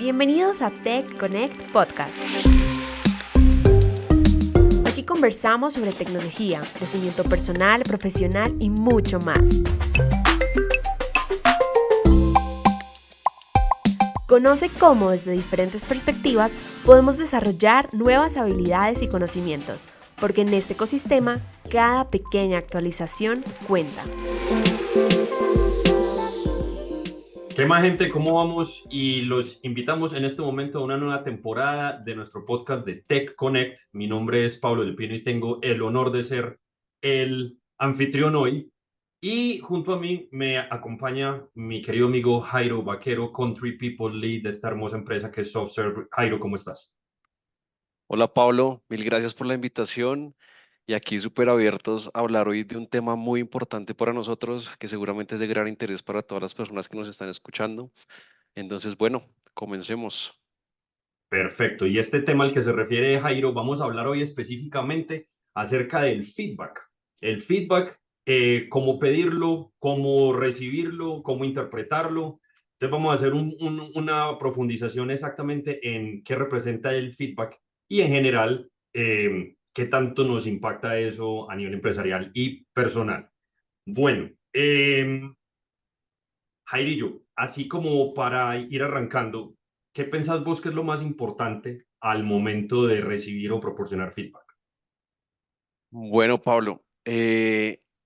Bienvenidos a Tech Connect Podcast. Aquí conversamos sobre tecnología, crecimiento personal, profesional y mucho más. Conoce cómo desde diferentes perspectivas podemos desarrollar nuevas habilidades y conocimientos, porque en este ecosistema cada pequeña actualización cuenta. ¿Qué más, gente? ¿Cómo vamos? Y los invitamos en este momento a una nueva temporada de nuestro podcast de Tech Connect. Mi nombre es Pablo del Pino y tengo el honor de ser el anfitrión hoy. Y junto a mí me acompaña mi querido amigo Jairo Vaquero, Country People Lead de esta hermosa empresa que es SoftServe. Jairo, ¿cómo estás? Hola Pablo, mil gracias por la invitación y aquí súper abiertos a hablar hoy de un tema muy importante para nosotros que seguramente es de gran interés para todas las personas que nos están escuchando. Entonces, bueno, comencemos. Perfecto. Y este tema al que se refiere Jairo, vamos a hablar hoy específicamente acerca del feedback. El feedback, cómo pedirlo, cómo recibirlo, cómo interpretarlo. Entonces vamos a hacer una profundización exactamente en qué representa el feedback y en general qué tanto nos impacta eso a nivel empresarial y personal. Bueno, Jairillo, así como para ir arrancando, ¿qué pensás vos que es lo más importante al momento de recibir o proporcionar feedback? Bueno, Pablo,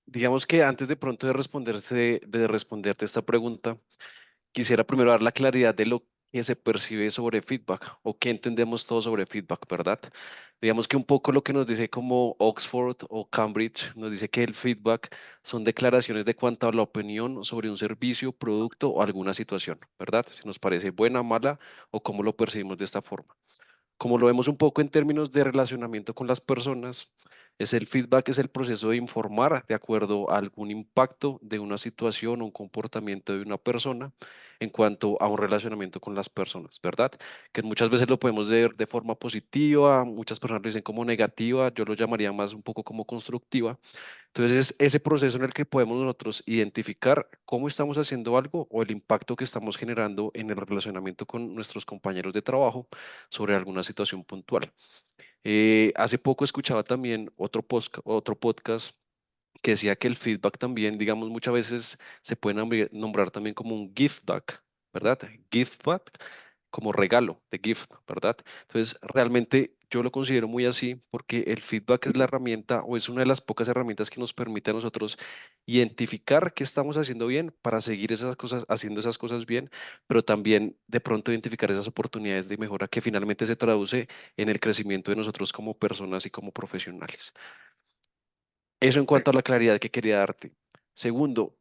digamos que antes de pronto de responderte esta pregunta, quisiera primero dar la claridad de lo que se percibe sobre feedback o qué entendemos todos sobre feedback, ¿verdad? Digamos que un poco lo que nos dice como Oxford o Cambridge nos dice que el feedback son declaraciones de cuanto a la opinión sobre un servicio, producto o alguna situación, ¿verdad? Si nos parece buena, mala o cómo lo percibimos de esta forma. Como lo vemos un poco en términos de relacionamiento con las personas, el feedback es el proceso de informar de acuerdo a algún impacto de una situación o un comportamiento de una persona en cuanto a un relacionamiento con las personas, ¿verdad? Que muchas veces lo podemos ver de forma positiva, muchas personas lo dicen como negativa, yo lo llamaría más un poco como constructiva. Entonces, es ese proceso en el que podemos nosotros identificar cómo estamos haciendo algo o el impacto que estamos generando en el relacionamiento con nuestros compañeros de trabajo sobre alguna situación puntual. Hace poco escuchaba también otro podcast que decía que el feedback también, digamos, muchas veces se puede nombrar también como un gift back, ¿verdad? Gift back como regalo de gift, ¿verdad? Entonces, realmente yo lo considero muy así porque el feedback es la herramienta o es una de las pocas herramientas que nos permite a nosotros identificar qué estamos haciendo bien para seguir esas cosas, haciendo esas cosas bien, pero también de pronto identificar esas oportunidades de mejora que finalmente se traduce en el crecimiento de nosotros como personas y como profesionales. Eso en cuanto a la claridad que quería darte. Segundo,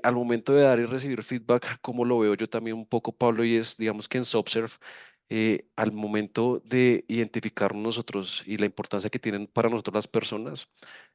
al momento de dar y recibir feedback, como lo veo yo también un poco, Pablo, y es, digamos que en Subserve, al momento de identificar nosotros y la importancia que tienen para nosotros las personas,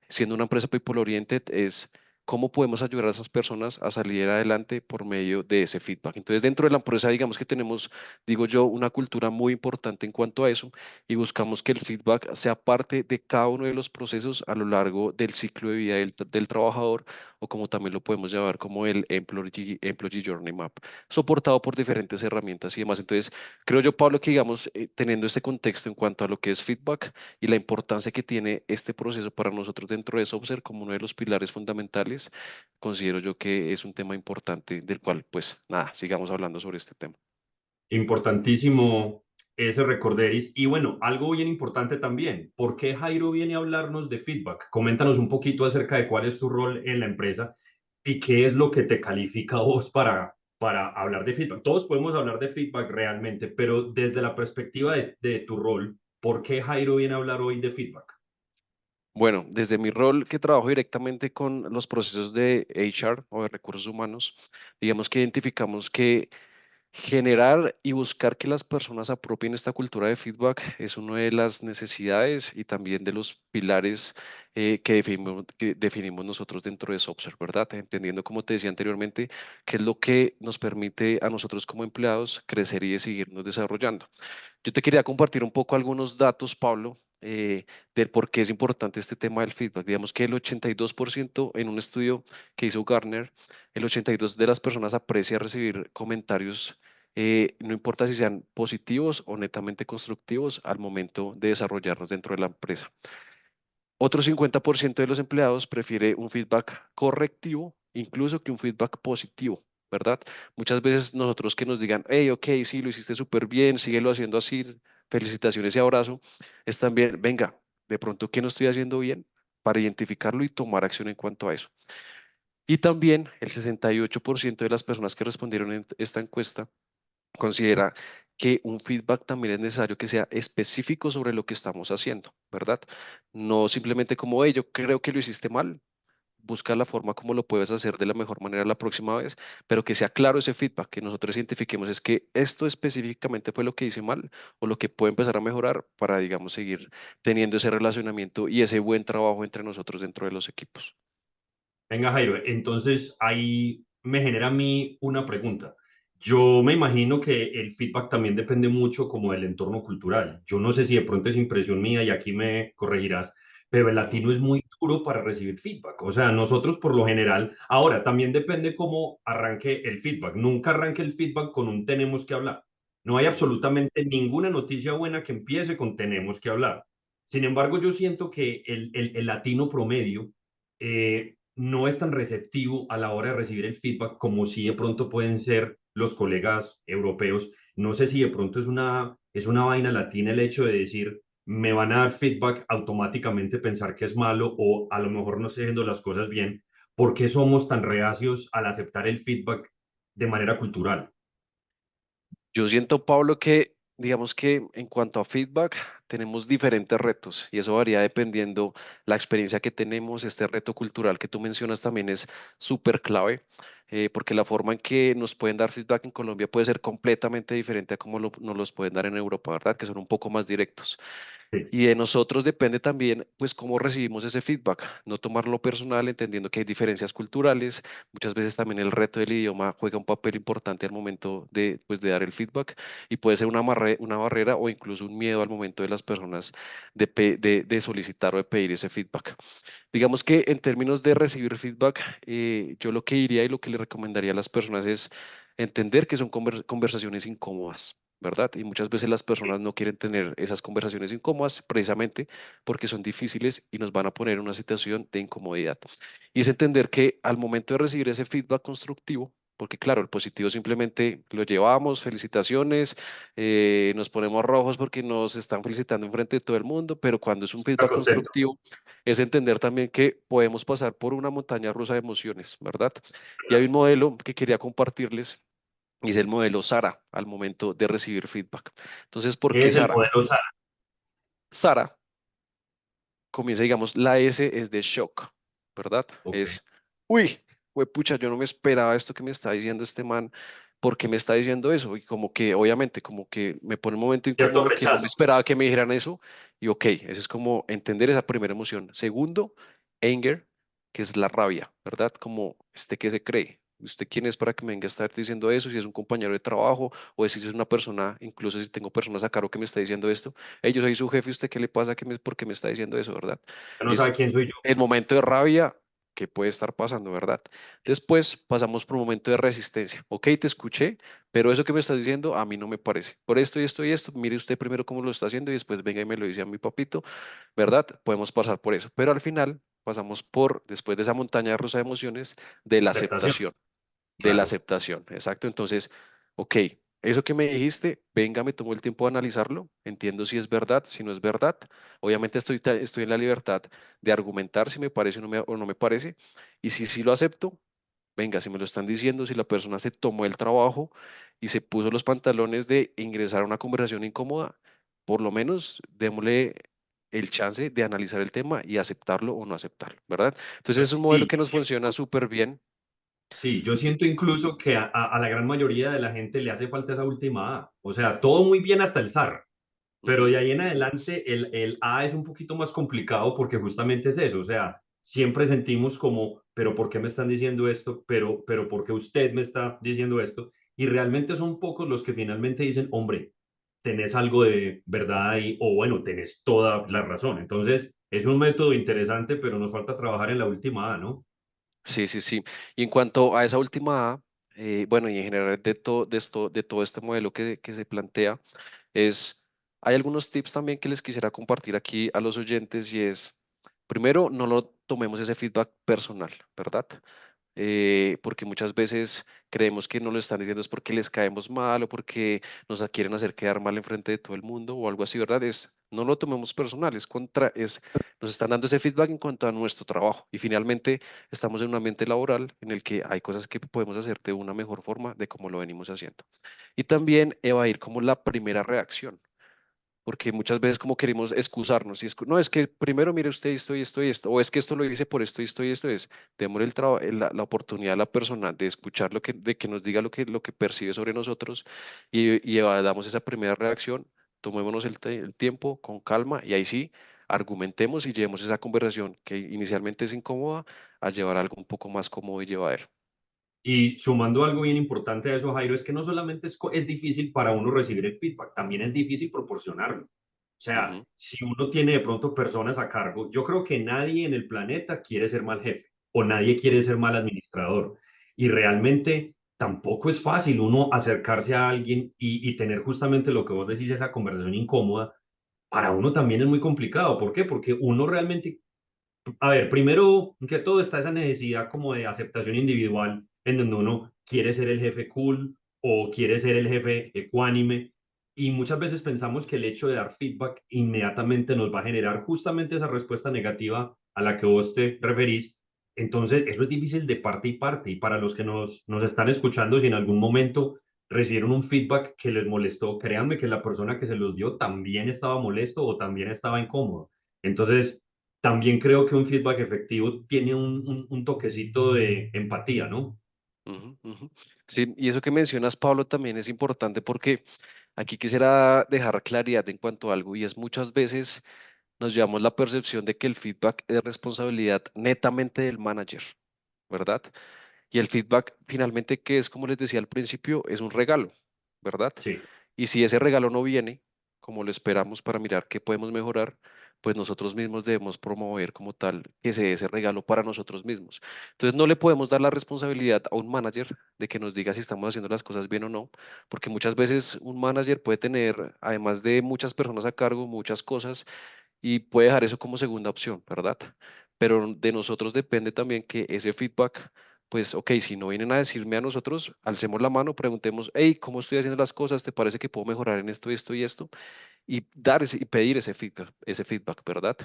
siendo una empresa people oriented, es cómo podemos ayudar a esas personas a salir adelante por medio de ese feedback. Entonces, dentro de la empresa, digamos que tenemos, digo yo, una cultura muy importante en cuanto a eso y buscamos que el feedback sea parte de cada uno de los procesos a lo largo del ciclo de vida del trabajador o como también lo podemos llamar como el Employee Journey Map, soportado por diferentes herramientas y demás. Entonces, creo yo, Pablo, que digamos, teniendo este contexto en cuanto a lo que es feedback y la importancia que tiene este proceso para nosotros dentro de Software como uno de los pilares fundamentales, considero yo que es un tema importante del cual, pues nada, sigamos hablando sobre este tema. Importantísimo ese recorderis. Y bueno, algo bien importante también, ¿por qué Jairo viene a hablarnos de feedback? Coméntanos un poquito acerca de cuál es tu rol en la empresa y qué es lo que te califica a vos para hablar de feedback. Todos podemos hablar de feedback realmente, pero desde la perspectiva de tu rol, ¿por qué Jairo viene a hablar hoy de feedback? Bueno, desde mi rol que trabajo directamente con los procesos de HR o de recursos humanos, digamos que identificamos que generar y buscar que las personas apropien esta cultura de feedback es una de las necesidades y también de los pilares que definimos nosotros dentro de Software, ¿verdad? Entendiendo, como te decía anteriormente, qué es lo que nos permite a nosotros como empleados crecer y de seguirnos desarrollando. Yo te quería compartir un poco algunos datos, Pablo, del por qué es importante este tema del feedback. Digamos que el 82% en un estudio que hizo Gartner, el 82% de las personas aprecia recibir comentarios no importa si sean positivos o netamente constructivos al momento de desarrollarnos dentro de la empresa. Otro 50% de los empleados prefiere un feedback correctivo, incluso que un feedback positivo, ¿verdad? Muchas veces nosotros que nos digan, hey, ok, sí, lo hiciste súper bien, síguelo haciendo así, felicitaciones y abrazo, es también, venga, de pronto, ¿qué no estoy haciendo bien? Para identificarlo y tomar acción en cuanto a eso. Y también el 68% de las personas que respondieron en esta encuesta considera que un feedback también es necesario que sea específico sobre lo que estamos haciendo, ¿verdad? No simplemente como, hey, yo creo que lo hiciste mal, busca la forma como lo puedes hacer de la mejor manera la próxima vez, pero que sea claro ese feedback, que nosotros identifiquemos es que esto específicamente fue lo que hice mal o lo que puede empezar a mejorar para, digamos, seguir teniendo ese relacionamiento y ese buen trabajo entre nosotros dentro de los equipos. Venga, Jairo, entonces ahí me genera a mí una pregunta. Yo me imagino que el feedback también depende mucho como del entorno cultural. Yo no sé si de pronto es impresión mía y aquí me corregirás, pero el Ujú. latino es muy duro para recibir feedback. O sea, nosotros por lo general, ahora también depende cómo arranque el feedback. Nunca arranque el feedback con un tenemos que hablar. No hay Ujú. absolutamente ninguna noticia buena que empiece con tenemos que hablar. Sin embargo, yo siento que el latino promedio no es tan receptivo a la hora de recibir el feedback como si de pronto pueden ser los colegas europeos. No sé si de pronto es una vaina latina el hecho de decir, me van a dar feedback automáticamente, pensar que es malo o a lo mejor no estoy haciendo las cosas bien. ¿Por qué somos tan reacios al aceptar el feedback de manera cultural? Yo siento, Pablo, que digamos que en cuanto a feedback, tenemos diferentes retos y eso varía dependiendo la experiencia que tenemos. Este reto cultural que tú mencionas también es súper clave, porque la forma en que nos pueden dar feedback en Colombia puede ser completamente diferente a cómo nos los pueden dar en Europa, ¿verdad? Que son un poco más directos. Sí, Y de nosotros depende también, pues, cómo recibimos ese feedback, no tomarlo personal, entendiendo que hay diferencias culturales. Muchas veces también el reto del idioma juega un papel importante al momento de, pues, de dar el feedback y puede ser una barrera o incluso un miedo al momento de las personas de solicitar o de pedir ese feedback. Digamos que en términos de recibir feedback, yo lo que diría y lo que le recomendaría a las personas es entender que son conversaciones incómodas, ¿verdad? Y muchas veces las sí, personas no quieren tener esas conversaciones incómodas precisamente porque son difíciles y nos van a poner en una situación de incomodidad. Y es entender que al momento de recibir ese feedback constructivo, porque claro, el positivo simplemente lo llevamos, felicitaciones, nos ponemos rojos porque nos están felicitando en frente de todo el mundo, pero cuando es un está feedback contento. constructivo, es entender también que podemos pasar por una montaña rusa de emociones, ¿verdad? Y hay un modelo que quería compartirles y es el modelo SARA al momento de recibir feedback. Entonces, ¿por ¿Qué qué es el SARA? modelo SAR? SARA comienza, digamos, la S es de shock, ¿verdad? Ok. Es, uy, pucha, yo no me esperaba esto que me está diciendo este man, ¿por qué me está diciendo eso? Y como que, obviamente, como que me pone un momento Cierto incómodo que no me rechazo. esperaba que me dijeran eso, y ok, eso es como entender esa primera emoción. Segundo, anger, que es la rabia, ¿verdad? Como, ¿este qué se cree? ¿Usted quién es para que me venga a estar diciendo eso? Si es un compañero de trabajo o si es una persona, incluso si tengo personas a cargo que me está diciendo esto, hey, yo soy su jefe, ¿usted qué le pasa? ¿Por qué me está diciendo eso, verdad? Ya no sabe Es quién soy yo. el momento de rabia que puede estar pasando, ¿verdad? Después pasamos por un momento de resistencia. Ok, te escuché, pero eso que me estás diciendo a mí no me parece. Por esto y esto y esto, mire usted primero cómo lo está haciendo y después venga y me lo dice a mi papito, ¿verdad? Podemos pasar por eso. Pero al final pasamos por, después de esa montaña rusa de emociones, de la Aceptación. aceptación. De la Claro. aceptación, exacto. Entonces, ok, eso que me dijiste, venga, me tomo el tiempo de analizarlo, entiendo si es verdad, si no es verdad. Obviamente estoy en la libertad de argumentar si me parece o no me parece. Y si sí lo acepto, venga, si me lo están diciendo, si la persona se tomó el trabajo y se puso los pantalones de ingresar a una conversación incómoda, por lo menos démosle el chance de analizar el tema y aceptarlo o no aceptarlo, ¿verdad? Entonces es un modelo Sí, que nos funciona súper bien. sí, yo siento incluso que a la gran mayoría de la gente le hace falta esa última A. O sea, todo muy bien hasta el zar, pero Ujú. de ahí en adelante el A es un poquito más complicado porque justamente es eso. O sea, siempre sentimos como, pero ¿por qué me están diciendo esto? Pero ¿por qué usted me está diciendo esto? Y realmente son pocos los que finalmente dicen, hombre, tenés algo de verdad ahí, o bueno, tenés toda la razón. Entonces, es un método interesante, pero nos falta trabajar en la última A, ¿no? Sí, sí, sí. Y en cuanto a esa última A, bueno, y en general de todo este modelo que se plantea, es, hay algunos tips también que les quisiera compartir aquí a los oyentes y es, primero, no lo tomemos ese feedback personal, ¿verdad? Porque muchas veces creemos que no lo están diciendo es porque les caemos mal o porque nos quieren hacer quedar mal enfrente de todo el mundo o algo así, ¿verdad? No lo tomemos personal, nos están dando ese feedback en cuanto a nuestro trabajo y finalmente estamos en un ambiente laboral en el que hay cosas que podemos hacer de una mejor forma de como lo venimos haciendo. Y también evadir como la primera reacción porque muchas veces como queremos excusarnos, y no, es que primero mire usted esto y esto y esto, o es que esto lo hice por esto y esto y esto es, démosle la oportunidad a la persona de escuchar de que nos diga lo que percibe sobre nosotros y evadamos esa primera reacción, tomémonos el tiempo con calma y ahí sí, argumentemos y llevemos esa conversación que inicialmente es incómoda a llevar a algo un poco más cómodo y llevadero. Y sumando algo bien importante a eso, Jairo, es que no solamente es difícil para uno recibir el feedback, también es difícil proporcionarlo. O sea, Ujú, si uno tiene de pronto personas a cargo, yo creo que nadie en el planeta quiere ser mal jefe o nadie quiere ujú, ser mal administrador. Y realmente tampoco es fácil uno acercarse a alguien y tener justamente lo que vos decís, esa conversación incómoda. Para uno también es muy complicado. ¿Por qué? Porque uno realmente, a ver, primero que todo está esa necesidad como de aceptación individual en donde uno quiere ser el jefe cool o quiere ser el jefe ecuánime y muchas veces pensamos que el hecho de dar feedback inmediatamente nos va a generar justamente esa respuesta negativa a la que vos te referís. Entonces, eso es difícil de parte y parte y para los que nos están escuchando, si en algún momento recibieron un feedback que les molestó, créanme que la persona que se los dio también estaba molesto o también estaba incómodo. Entonces, también creo que un feedback efectivo tiene un toquecito de empatía, ¿no? ujú, ujú. Sí, y eso que mencionas, Pablo, también es importante porque aquí quisiera dejar claridad en cuanto a algo y es muchas veces nos llevamos la percepción de que el feedback es responsabilidad netamente del manager, ¿verdad? Y el feedback finalmente, que es como les decía al principio, es un regalo, ¿verdad? Sí. Y si ese regalo no viene como lo esperamos para mirar qué podemos mejorar, pues nosotros mismos debemos promover como tal que se dé ese regalo para nosotros mismos. Entonces no le podemos dar la responsabilidad a un manager de que nos diga si estamos haciendo las cosas bien o no, porque muchas veces un manager puede tener, además de muchas personas a cargo, muchas cosas y puede dejar eso como segunda opción, ¿verdad? Pero de nosotros depende también que ese feedback, pues, ok, si no vienen a decirme a nosotros, alcemos la mano, preguntemos, hey, ¿cómo estoy haciendo las cosas? ¿Te parece que puedo mejorar en esto, esto y esto? Y y pedir ese feedback, ¿verdad?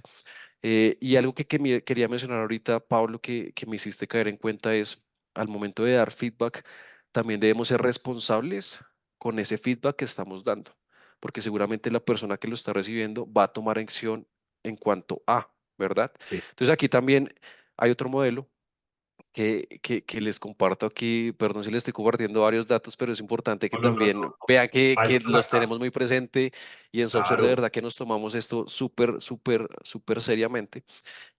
Y algo quería mencionar ahorita, Pablo, que me hiciste caer en cuenta es, al momento de dar feedback, también debemos ser responsables con ese feedback que estamos dando, porque seguramente la persona que lo está recibiendo va a tomar acción en cuanto a, ¿verdad? Sí. Entonces aquí también hay otro modelo que les comparto aquí, perdón si les estoy compartiendo varios datos, pero es importante que No, no, no, también no. vean Hay que que los sacar. tenemos muy presente y en Software de Claro. verdad que nos tomamos esto súper seriamente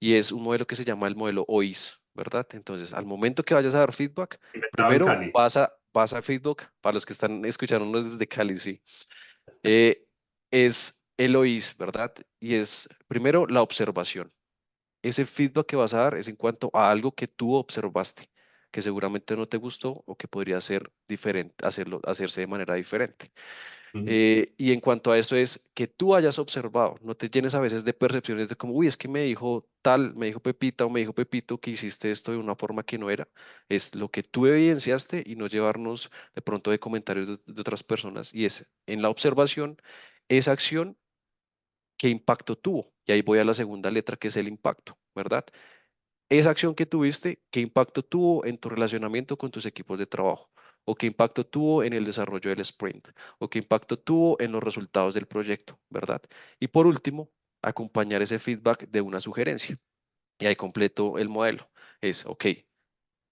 y es un modelo que se llama el modelo OIS, ¿verdad? Entonces, al momento que vayas a dar feedback, Inventado en primero Cali. vas a feedback, para los que están escuchándonos desde Cali, sí, eh, es el OIS, ¿verdad? Y es primero la observación. Ese feedback que vas a dar es en cuanto a algo que tú observaste, que seguramente no te gustó o que podría ser diferente, hacerse de manera diferente. Ujú. Y en cuanto a eso es que tú hayas observado, no te llenes a veces de percepciones de como, uy, es que me dijo tal, me dijo Pepita o me dijo Pepito que hiciste esto de una forma que no era. Es lo que tú evidenciaste y no llevarnos de pronto de comentarios de otras personas. Y es en la observación, esa acción, ¿qué impacto tuvo? Y ahí voy a la segunda letra, que es el impacto, ¿verdad? Esa acción que tuviste, ¿qué impacto tuvo en tu relacionamiento con tus equipos de trabajo? ¿O qué impacto tuvo en el desarrollo del sprint? ¿O qué impacto tuvo en los resultados del proyecto? ¿Verdad? Y por último, acompañar ese feedback de una sugerencia. Y ahí completo el modelo. Es, ok,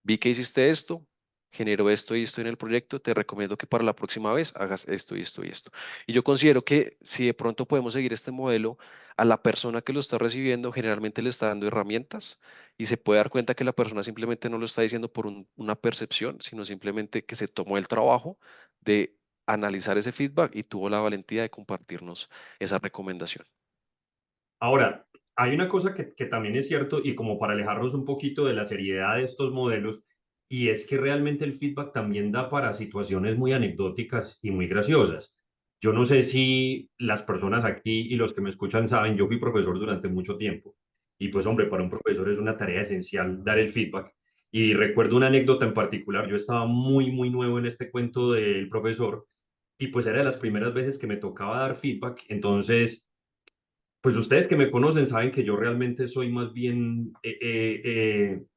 vi que hiciste esto, generó esto y esto en el proyecto, te recomiendo que para la próxima vez hagas esto y esto y esto. Y yo considero que si de pronto podemos seguir este modelo, a la persona que lo está recibiendo generalmente le está dando herramientas y se puede dar cuenta que la persona simplemente no lo está diciendo por una percepción, sino simplemente que se tomó el trabajo de analizar ese feedback y tuvo la valentía de compartirnos esa recomendación. Ahora, hay una cosa que también es cierto y como para alejarnos un poquito de la seriedad de estos modelos, y es que realmente el feedback también da para situaciones muy anecdóticas y muy graciosas. Yo no sé si las personas aquí y los que me escuchan saben, yo fui profesor durante mucho tiempo y pues Ujú. hombre, para un profesor es una tarea esencial dar el feedback. Y recuerdo una anécdota en particular, yo estaba muy nuevo en este cuento del profesor y pues era de las primeras veces que me tocaba dar feedback, entonces pues ustedes que me conocen saben que yo realmente soy más bien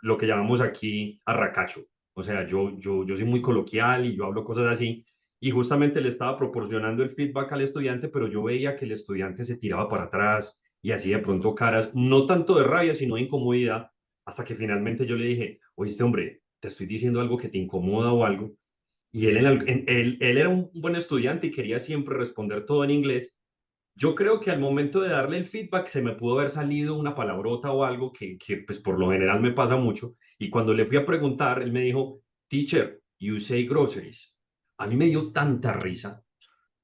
lo que llamamos aquí arracacho. O sea, yo soy muy coloquial y yo hablo cosas así. Y justamente le estaba proporcionando el feedback al estudiante, pero yo veía que el estudiante se tiraba para atrás y hacía de pronto caras, no tanto de rabia, sino de incomodidad, hasta que finalmente yo le dije, oíste, hombre, te estoy diciendo algo que te incomoda o algo. Y él era un buen estudiante y quería siempre responder todo en inglés. Yo creo que al momento de darle el feedback se me pudo haber salido una palabrota o algo que pues por lo general me pasa mucho. Y cuando le fui a preguntar, él me dijo, Teacher, you say groceries. A mí me dio tanta risa.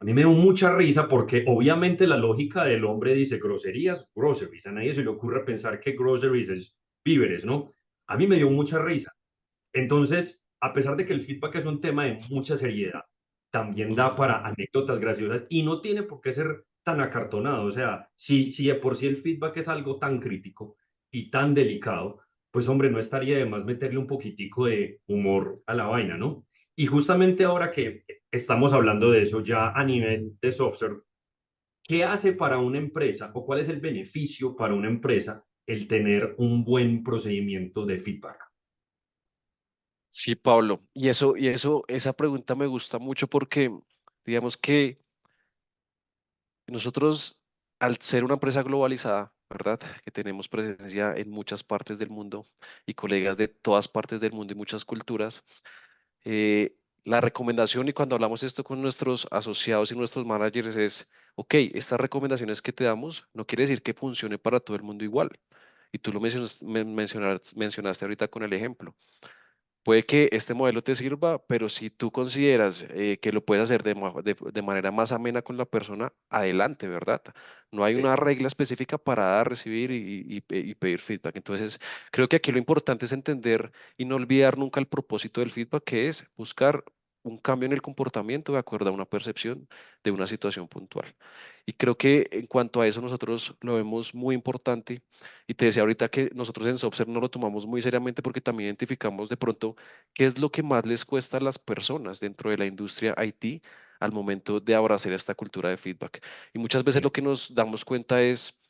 A mí me dio mucha risa porque obviamente la lógica del hombre dice groserías, groceries. A nadie se le ocurre pensar que groceries es víveres, ¿no? A mí me dio mucha risa. Entonces, a pesar de que el feedback es un tema de mucha seriedad, también da Ujú. para anécdotas graciosas y no tiene por qué ser tan acartonado. O sea, si de por sí el feedback es algo tan crítico y tan delicado, pues hombre, no estaría de más meterle un poquitico de humor a la vaina, ¿no? Y justamente ahora que estamos hablando de eso ya a nivel de software, ¿qué hace para una empresa o cuál es el beneficio para una empresa el tener un buen procedimiento de feedback? Sí, Pablo. Esa pregunta me gusta mucho porque, digamos que nosotros, al ser una empresa globalizada, ¿verdad? Que tenemos presencia en muchas partes del mundo y colegas de todas partes del mundo y muchas culturas, la recomendación y cuando hablamos esto con nuestros asociados y nuestros managers es, ok, estas recomendaciones que te damos no quiere decir que funcione para todo el mundo igual. Y tú lo mencionaste ahorita con el ejemplo. Puede que este modelo te sirva, pero si tú consideras que lo puedes hacer de manera más amena con la persona, adelante, ¿verdad? No hay una Sí. regla específica para dar, recibir y pedir feedback. Entonces, creo que aquí lo importante es entender y no olvidar nunca el propósito del feedback, que es buscar un cambio en el comportamiento de acuerdo a una percepción de una situación puntual. Y creo que en cuanto a eso nosotros lo vemos muy importante y te decía ahorita que nosotros en Sobser no lo tomamos muy seriamente porque también identificamos de pronto qué es lo que más les cuesta a las personas dentro de la industria IT al momento de abrazar esta cultura de feedback. Y muchas veces lo Sí. que nos damos cuenta es,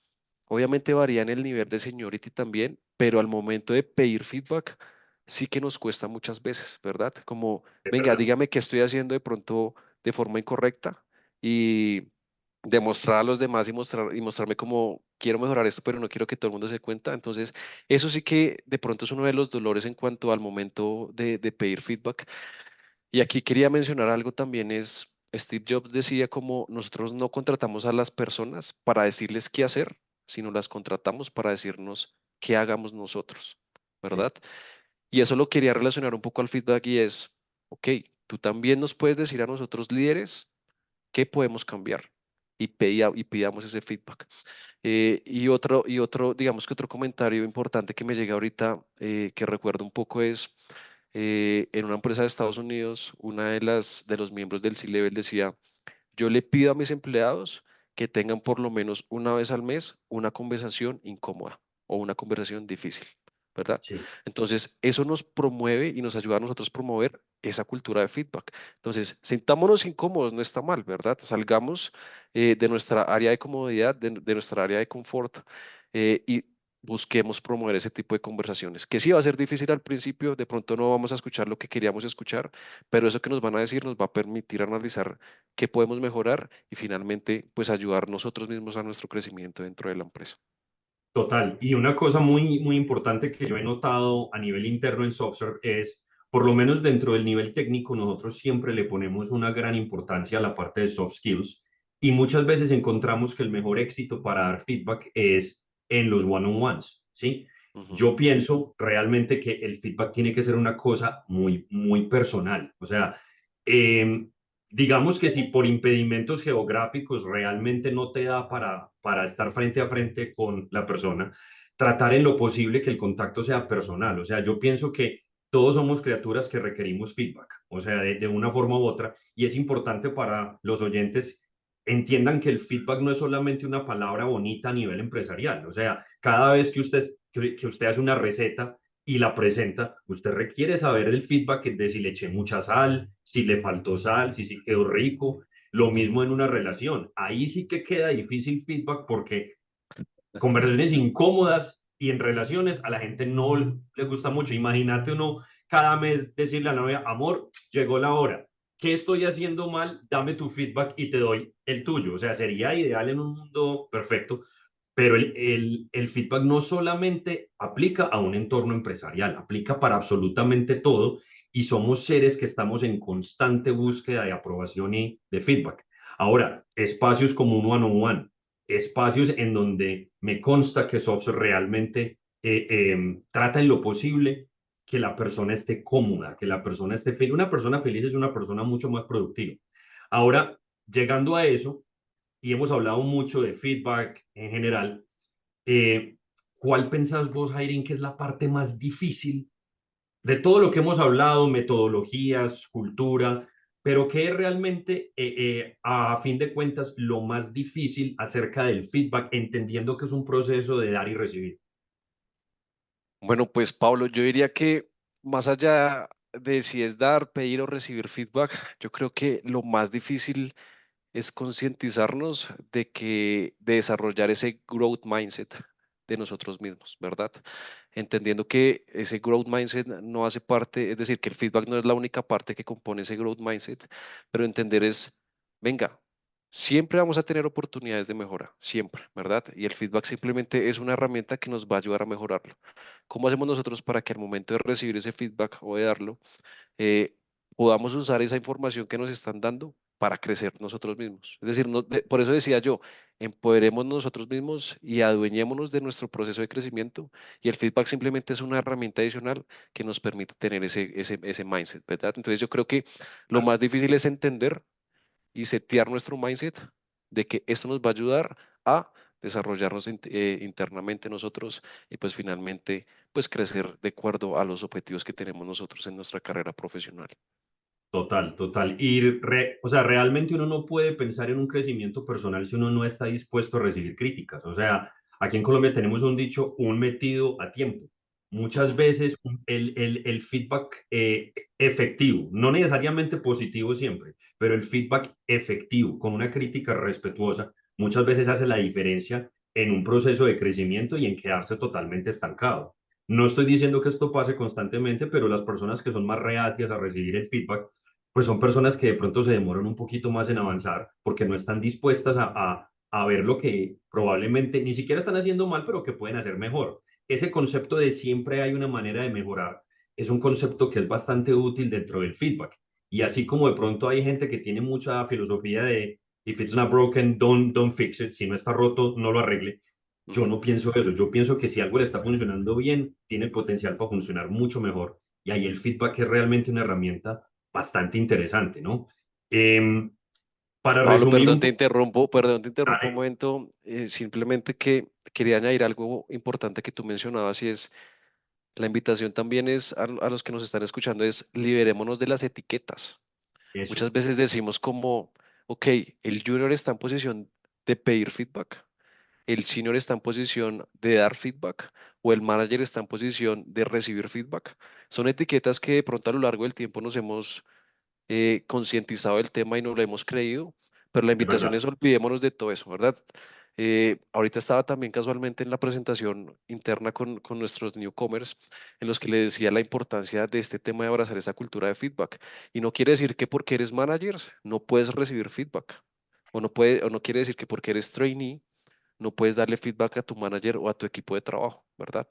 obviamente varía en el nivel de seniority también, pero al momento de pedir feedback sí que nos cuesta muchas veces, ¿verdad? Como, Es venga, verdad. dígame qué estoy haciendo de pronto de forma incorrecta y demostrar a los demás y mostrarme cómo quiero mejorar esto, pero no quiero que todo el mundo se dé cuenta. Entonces, eso sí que de pronto es uno de los dolores en cuanto al momento de pedir feedback. Y aquí quería mencionar algo también es, Steve Jobs decía como nosotros no contratamos a las personas para decirles qué hacer, sino las contratamos para decirnos qué hagamos nosotros, Sí. ¿verdad? Y eso lo quería relacionar un poco al feedback y es, ok, tú también nos puedes decir a nosotros líderes qué podemos cambiar y pidamos ese feedback. Digamos que otro comentario importante que me llega ahorita, que recuerdo un poco es, en una empresa de Estados Unidos, una de los miembros del C-Level decía, yo le pido a mis empleados que tengan por lo menos una vez al mes una conversación incómoda o una conversación difícil, ¿verdad? Sí. Entonces, eso nos promueve y nos ayuda a nosotros a promover esa cultura de feedback. Entonces, sintámonos incómodos, no está mal, ¿verdad? Salgamos de nuestra área de comodidad, de nuestra área de confort y busquemos promover ese tipo de conversaciones, que sí va a ser difícil al principio, de pronto no vamos a escuchar lo que queríamos escuchar, pero eso que nos van a decir nos va a permitir analizar qué podemos mejorar y finalmente, pues ayudar nosotros mismos a nuestro crecimiento dentro de la empresa. Total. Y una cosa muy importante que yo he notado a nivel interno en software es, por lo menos dentro del nivel técnico, nosotros siempre le ponemos una gran importancia a la parte de soft skills y muchas veces encontramos que el mejor éxito para dar feedback es en los one-on-ones, ¿sí? Ujú. Yo pienso realmente que el feedback tiene que ser una cosa muy personal. O sea, eh, digamos que si por impedimentos geográficos realmente no te da para estar frente a frente con la persona, tratar en lo posible que el contacto sea personal. O sea, yo pienso que todos somos criaturas que requerimos feedback, o sea, de una forma u otra, y es importante para los oyentes entiendan que el feedback no es solamente una palabra bonita a nivel empresarial, o sea, cada vez que usted hace una receta y la presenta, usted requiere saber el feedback de si le eché mucha sal, si le faltó sal, si sí quedó rico, lo mismo Ujú. en una relación, ahí sí que queda difícil feedback porque conversaciones incómodas y en relaciones a la gente no le gusta mucho. Imagínate uno cada mes decirle a la novia, amor, llegó la hora. ¿Qué estoy haciendo mal? Dame tu feedback y te doy el tuyo. O sea, sería ideal en un mundo perfecto, pero el feedback no solamente aplica a un entorno empresarial, aplica para absolutamente todo y somos seres que estamos en constante búsqueda de aprobación y de feedback. Ahora, espacios como un one-on-one, espacios en donde me consta que Software realmente trata en lo posible que la persona esté cómoda, que la persona esté feliz. Una persona feliz es una persona mucho más productiva. Ahora, llegando a eso, y hemos hablado mucho de feedback en general, eh, ¿cuál pensás vos, Jairín, que es la parte más difícil de todo lo que hemos hablado, metodologías, cultura, pero qué es realmente, a fin de cuentas, lo más difícil acerca del feedback, entendiendo que es un proceso de dar y recibir? Bueno, pues Pablo, yo diría que más allá de si es dar, pedir o recibir feedback, yo creo que lo más difícil es concientizarnos de desarrollar ese growth mindset de nosotros mismos, ¿verdad? Entendiendo que ese growth mindset no hace parte, es decir, que el feedback no es la única parte que compone ese growth mindset, pero entender es, venga, siempre vamos a tener oportunidades de mejora, siempre, ¿verdad? Y el feedback simplemente es una herramienta que nos va a ayudar a mejorarlo. ¿Cómo hacemos nosotros para que al momento de recibir ese feedback o de darlo, eh, podamos usar esa información que nos están dando para crecer nosotros mismos? Es decir, por eso decía yo, empoderemos nosotros mismos y adueñémonos de nuestro proceso de crecimiento, y el feedback simplemente es una herramienta adicional que nos permite tener ese mindset, ¿verdad? Entonces yo creo que lo más difícil es entender y setear nuestro mindset de que esto nos va a ayudar a desarrollarnos internamente nosotros y pues finalmente pues crecer de acuerdo a los objetivos que tenemos nosotros en nuestra carrera profesional. Total, total. O sea, realmente uno no puede pensar en un crecimiento personal si uno no está dispuesto a recibir críticas. O sea, aquí en Colombia tenemos un dicho, un metido a tiempo. Muchas Ujú, veces el feedback efectivo, no necesariamente positivo siempre, pero el feedback efectivo con una crítica respetuosa, muchas veces hace la diferencia en un proceso de crecimiento y en quedarse totalmente estancado. No estoy diciendo que esto pase constantemente, pero las personas que son más reacias a recibir el feedback pues son personas que de pronto se demoran un poquito más en avanzar porque no están dispuestas a ver lo que probablemente ni siquiera están haciendo mal, pero que pueden hacer mejor. Ese concepto de siempre hay una manera de mejorar es un concepto que es bastante útil dentro del feedback. Y así como de pronto hay gente que tiene mucha filosofía de if it's not broken, don't fix it. Si no está roto, no lo arregle. Yo ujú. no pienso eso. Yo pienso que si algo le está funcionando bien, tiene el potencial para funcionar mucho mejor. Y ahí el feedback es realmente una herramienta bastante interesante, ¿no? Em, para Pablo, resumir un poco, perdón, te interrumpo un dale, momento, simplemente que quería añadir algo importante que tú mencionabas, y es la invitación también es a los que nos están escuchando, es liberémonos de las etiquetas. eso, Muchas veces decimos como, ok, el junior está en posición de pedir feedback, el senior está en posición de dar feedback, o el manager está en posición de recibir feedback. Son etiquetas que de pronto a lo largo del tiempo nos hemos concientizado del tema y no lo hemos creído, pero la es invitación verdad. es olvidémonos de todo eso, ¿verdad? Ahorita estaba también casualmente en la presentación interna con nuestros newcomers, en los que le decía la importancia de este tema de abrazar esa cultura de feedback. Y no quiere decir que porque eres manager no puedes recibir feedback, o no quiere decir que porque eres trainee no puedes darle feedback a tu manager o a tu equipo de trabajo, ¿verdad?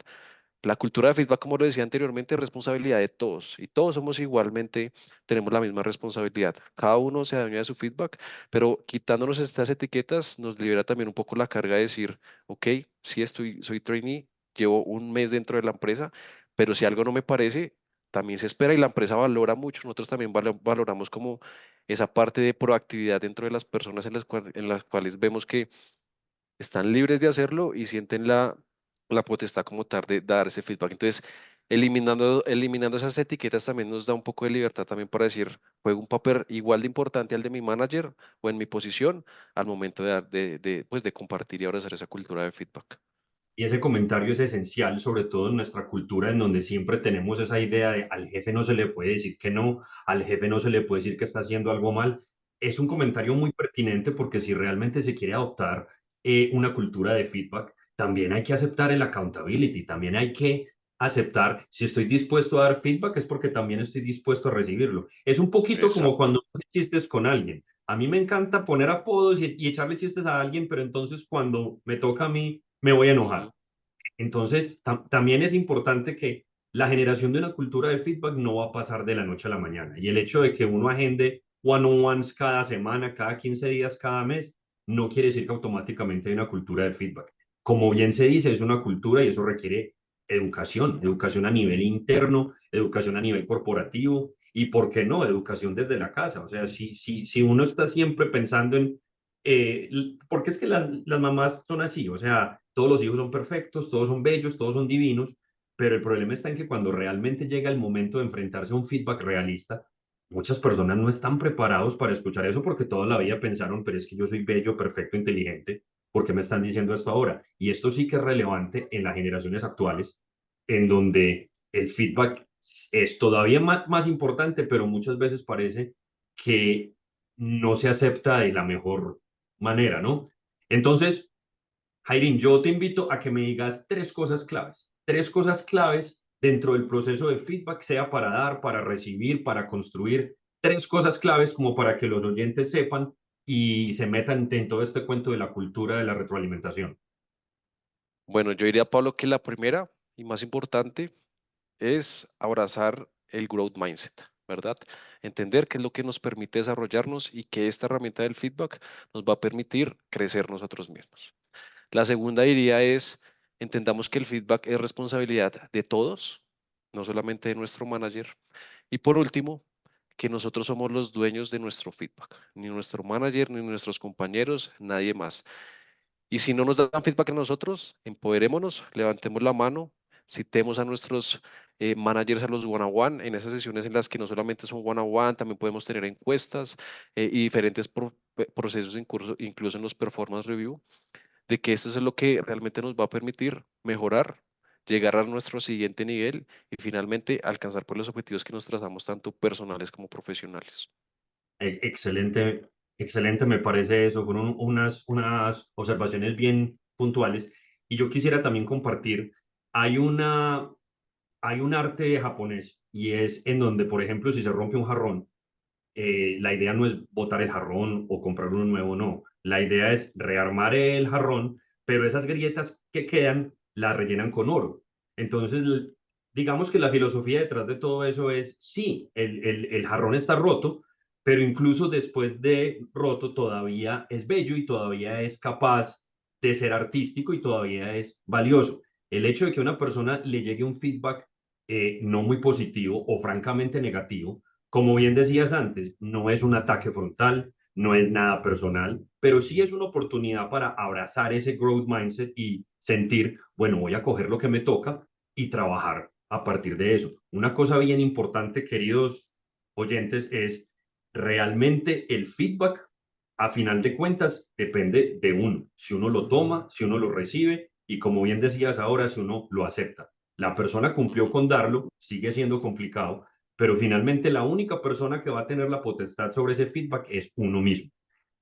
La cultura de feedback, como lo decía anteriormente, es responsabilidad de todos, y todos somos igualmente, tenemos la misma responsabilidad. Cada uno se adueña de su feedback, pero quitándonos estas etiquetas nos libera también un poco la carga de decir, ok, sí soy trainee, llevo un mes dentro de la empresa, pero si algo no me parece, también se espera y la empresa valora mucho. Nosotros también valoramos como esa parte de proactividad dentro de las personas en las cuales vemos que están libres de hacerlo y sienten la potestad como tal de dar ese feedback. Entonces, Eliminando esas etiquetas también nos da un poco de libertad también para decir, juego un papel igual de importante al de mi manager o en mi posición al momento pues de compartir y abrazar esa cultura de feedback. Y ese comentario es esencial, sobre todo en nuestra cultura, en donde siempre tenemos esa idea de al jefe no se le puede decir que no, al jefe no se le puede decir que está haciendo algo mal. Es un Ujú. comentario muy pertinente porque si realmente se quiere adoptar una cultura de feedback, también hay que aceptar el accountability, también hay que aceptar si estoy dispuesto a dar feedback es porque también estoy dispuesto a recibirlo. Es un poquito como Exacto. cuando haces chistes con alguien. A mí me encanta poner apodos y echarle chistes a alguien, pero entonces cuando me toca a mí, me voy a enojar. Ujú. Entonces, también es importante que la generación de una cultura de feedback no va a pasar de la noche a la mañana. Y el hecho de que uno agende one-on-ones cada semana, cada 15 días, cada mes, no quiere decir que automáticamente hay una cultura de feedback. Como bien se dice, es una cultura y eso requiere educación, educación a nivel interno, educación a nivel corporativo y, ¿por qué no?, educación desde la casa. O sea, si uno está siempre pensando en porque es que las mamás son así, o sea, todos los hijos son perfectos, todos son bellos, todos son divinos, pero el problema está en que cuando realmente llega el momento de enfrentarse a un feedback realista, muchas personas no están preparados para escuchar eso porque toda la vida pensaron, pero es que yo soy bello, perfecto, inteligente, ¿por qué me están diciendo esto ahora? Y esto sí que es relevante en las generaciones actuales, en donde el feedback es todavía más importante, pero muchas veces parece que no se acepta de la mejor manera, ¿no? Entonces, Jairín, yo te invito a que me digas tres cosas claves dentro del proceso de feedback, sea para dar, para recibir, para construir, tres cosas claves como para que los oyentes sepan y se metan en todo este cuento de la cultura de la retroalimentación. Bueno, yo diría, Pablo, que la primera y más importante es abrazar el growth mindset, ¿verdad? Entender qué es lo que nos permite desarrollarnos y que esta herramienta del feedback nos va a permitir crecer nosotros mismos. La segunda diría es, entendamos que el feedback es responsabilidad de todos, no solamente de nuestro manager. Y por último, que nosotros somos los dueños de nuestro feedback, ni nuestro manager, ni nuestros compañeros, nadie más. Y si no nos dan feedback a nosotros, empoderémonos, levantemos la mano, citemos a nuestros managers a los one-on-one, en esas sesiones en las que no solamente son one-on-one, también podemos tener encuestas y diferentes procesos, incluso en los performance review, de que esto es lo que realmente nos va a permitir mejorar, llegar a nuestro siguiente nivel y finalmente alcanzar por los objetivos que nos trazamos, tanto personales como profesionales. Excelente, excelente, me parece eso. Fueron unas observaciones bien puntuales. Y yo quisiera también compartir, hay una, hay un arte japonés y es en donde, por ejemplo, si se rompe un jarrón, la idea no es botar el jarrón o comprar uno nuevo, no. La idea es rearmar el jarrón, pero esas grietas que quedan las rellenan con oro. Entonces, digamos que la filosofía detrás de todo eso es, sí, el jarrón está roto, pero incluso después de roto todavía es bello y todavía es capaz de ser artístico y todavía es valioso. El hecho de que a una persona le llegue un feedback no muy positivo o francamente negativo, como bien decías antes, no es un ataque frontal, no es nada personal, pero sí es una oportunidad para abrazar ese growth mindset y sentir, bueno, voy a coger lo que me toca y trabajar a partir de eso. Una cosa bien importante, queridos oyentes, es realmente el feedback, a final de cuentas, depende de uno. Si uno lo toma, si uno lo recibe y como bien decías ahora, si uno lo acepta. La persona cumplió Ujú. con darlo, sigue siendo complicado, pero finalmente la única persona que va a tener la potestad sobre ese feedback es uno mismo.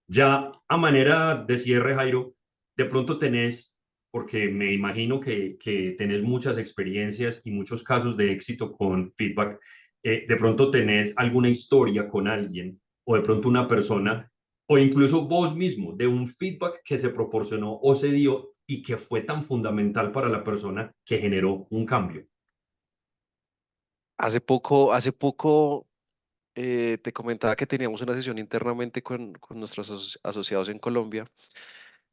Ya a manera de cierre, Jairo, de pronto tenés, porque me imagino que tenés muchas experiencias y muchos casos de éxito con feedback, de pronto tenés alguna historia con alguien o de pronto una persona o incluso vos mismo de un feedback que se proporcionó o se dio y que fue tan fundamental para la persona que generó un cambio. Hace poco te comentaba que teníamos una sesión internamente con nuestros asociados en Colombia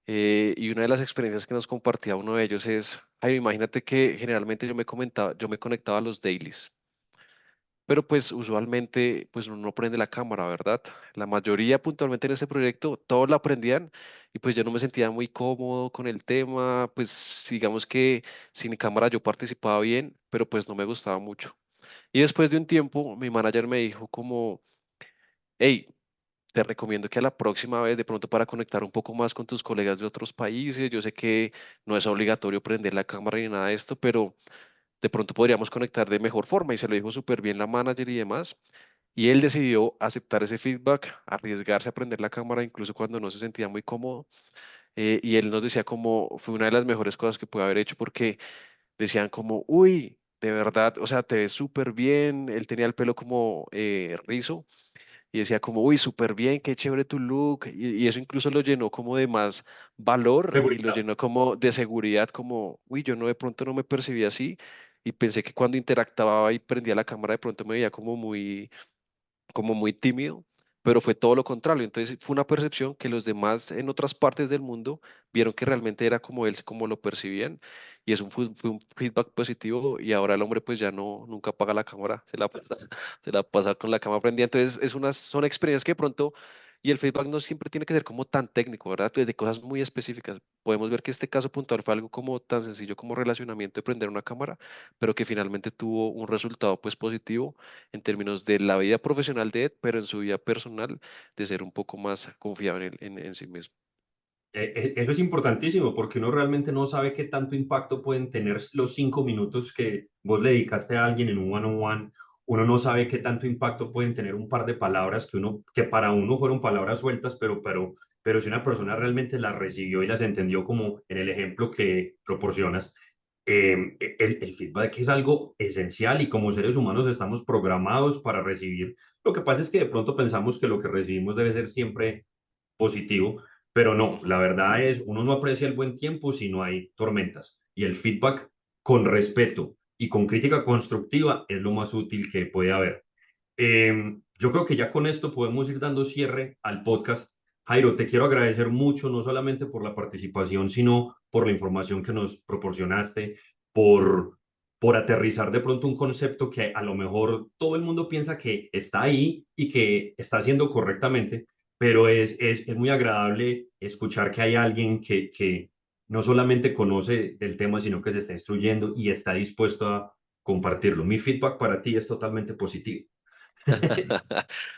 y una de las experiencias que nos compartía uno de ellos es, ay, imagínate que generalmente yo me conectaba a los dailies pero pues usualmente pues uno no prende la cámara, ¿verdad? La mayoría puntualmente en este proyecto, todos la aprendían y pues yo no me sentía muy cómodo con el tema, pues digamos que sin cámara yo participaba bien, pero pues no me gustaba mucho. Y después de un tiempo, mi manager me dijo como, hey, te recomiendo que a la próxima vez, de pronto para conectar un poco más con tus colegas de otros países, yo sé que no es obligatorio prender la cámara ni nada de esto, pero de pronto podríamos conectar de mejor forma y se lo dijo súper bien la manager y demás. Y él decidió aceptar ese feedback, arriesgarse a prender la cámara incluso cuando no se sentía muy cómodo. Y él nos decía como fue una de las mejores cosas que pude haber hecho porque decían como, uy, de verdad, o sea, te ves súper bien. Él tenía el pelo como rizo y decía como, uy, súper bien, qué chévere tu look, y eso incluso lo llenó como de más valor y lo Seguridad. llenó como de seguridad, como, uy, yo no de pronto no me percibía así y pensé que cuando interactuaba y prendía la cámara de pronto me veía como muy tímido, pero fue todo lo contrario. Entonces fue una percepción que los demás en otras partes del mundo vieron que realmente era como él, como lo percibían, y eso fue un feedback positivo, y ahora el hombre pues ya no, nunca apaga la cámara, se la pasa, se la pasa con la cámara prendida. Entonces son experiencias que de pronto, y el feedback no siempre tiene que ser como tan técnico, ¿verdad? De cosas muy específicas. Podemos ver que este caso puntual fue algo como tan sencillo como relacionamiento de prender una cámara, pero que finalmente tuvo un resultado pues positivo en términos de la vida profesional de Ed, pero en su vida personal de ser un poco más confiado en sí mismo. Eso es importantísimo porque uno realmente no sabe qué tanto impacto pueden tener los 5 minutos que vos le dedicaste a alguien en un one-on-one. Uno no sabe qué tanto impacto pueden tener un par de palabras que para uno fueron palabras sueltas, pero si una persona realmente las recibió y las entendió como en el ejemplo que proporcionas, el feedback es algo esencial y como seres humanos estamos programados para recibir. Lo que pasa es que de pronto pensamos que lo que recibimos debe ser siempre positivo, pero no, Ujú. la verdad es, uno no aprecia el buen tiempo si no hay tormentas. Y el feedback con respeto y con crítica constructiva es lo más útil que puede haber. Yo creo que ya con esto podemos ir dando cierre al podcast. Jairo, te quiero agradecer mucho, no solamente por la participación, sino por la información que nos proporcionaste, por, por aterrizar de pronto un concepto que a lo mejor todo el mundo piensa que está ahí y que está haciendo correctamente, pero es muy agradable escuchar que hay alguien que no solamente conoce del tema, sino que se está instruyendo y está dispuesto a compartirlo. Mi feedback para ti es totalmente positivo.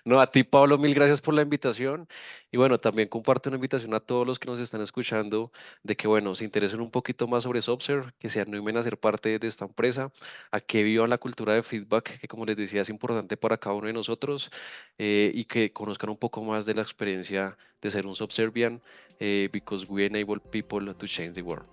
No, a ti, Pablo, mil gracias por la invitación. Y bueno, también comparto una invitación a todos los que nos están escuchando de que, bueno, se interesen un poquito más sobre Sobser, que se animen a ser parte de esta empresa, a que vivan la cultura de feedback, que como les decía, es importante para cada uno de nosotros, y que conozcan un poco más de la experiencia de ser un Subservian, because we enable people to change the world.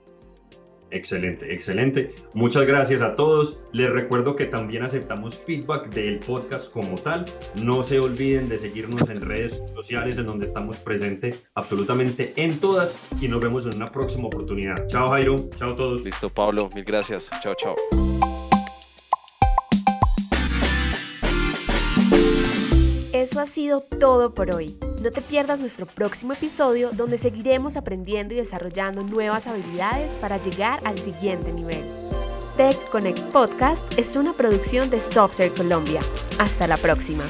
Excelente, excelente. Muchas gracias a todos. Les recuerdo que también aceptamos feedback del podcast como tal. No se olviden de seguirnos en redes sociales en donde estamos presentes absolutamente en todas y nos vemos en una próxima oportunidad. Chao Jairo, chao a todos. Listo, Pablo, mil gracias. Chao, chao. Eso ha sido todo por hoy. No te pierdas nuestro próximo episodio donde seguiremos aprendiendo y desarrollando nuevas habilidades para llegar al siguiente nivel. Tech Connect Podcast es una producción de Software Colombia. Hasta la próxima.